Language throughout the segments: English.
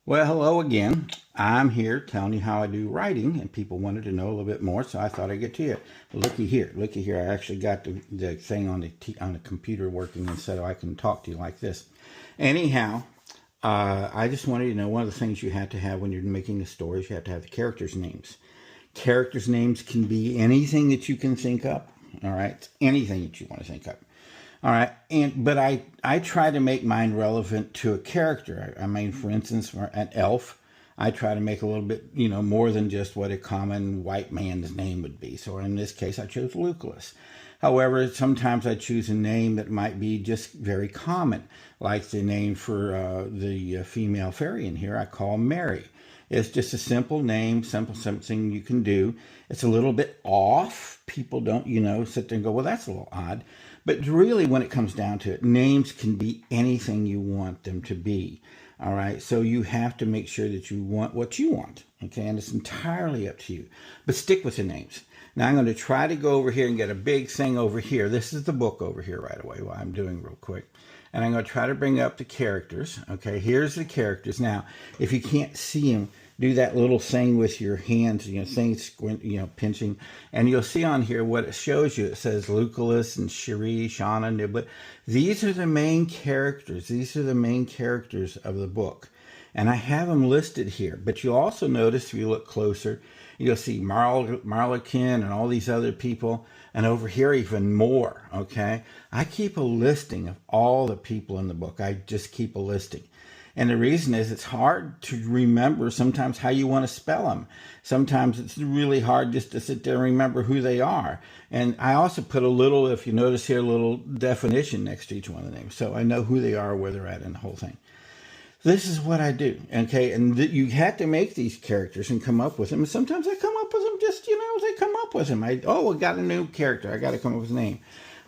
Well, hello again. I'm here telling you how I do writing, and people wanted to know a little bit more, so I thought I'd get to you. Looky here. I actually got the thing on the computer working, and so I can talk to you like this. Anyhow, I just wanted you to know one of the things you have to have when you're making the stories, you have to have the characters' names. Characters' names can be anything that you can think up. All right, anything that you want to think up. All right, but I try to make mine relevant to a character. I mean, for instance, for an elf, I try to make a little bit, more than just what a common white man's name would be. So in this case, I chose Lucullus. However, sometimes I choose a name that might be just very common, like the name for the female fairy in here. I call Mary. It's just a simple name, something you can do. It's a little bit off. People don't, sit there and go, well, that's a little odd. But really, when it comes down to it, names can be anything you want them to be. All right. So you have to make sure that you want what you want. Okay. And it's entirely up to you. But stick with the names. Now I'm going to try to go over here and get a big thing over here. This is the book over here right away, what I'm doing real quick. And I'm going to try to bring up the characters. Okay, here's the characters. Now, if you can't see them, do that little thing with your hands, squint, pinching. And you'll see on here what it shows you. It says Lucullus and Cherie, Shauna, Niblet. These are the main characters. These are the main characters of the book. And I have them listed here. But you'll also notice, if you look closer, you'll see Marlekin and all these other people. And over here, even more, okay? I keep a listing of all the people in the book. I just keep a listing. And the reason is it's hard to remember sometimes how you want to spell them. Sometimes it's really hard just to sit there and remember who they are. And I also put a little, if you notice here, a little definition next to each one of the names. So I know who they are, where they're at in the whole thing. This is what I do, okay? And you have to make these characters and come up with them. And sometimes I come up with them just, they come up with them. I got a new character. I got to come up with a name.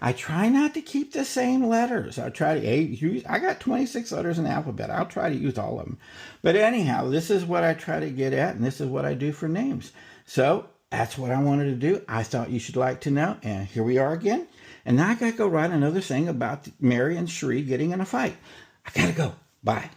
I try not to keep the same letters. I try to use, I got 26 letters in the alphabet. I'll try to use all of them. But anyhow, this is what I try to get at, and this is what I do for names. So that's what I wanted to do. I thought you should like to know, and here we are again. And now I got to go write another thing about Mary and Cherie getting in a fight. I got to go. Bye.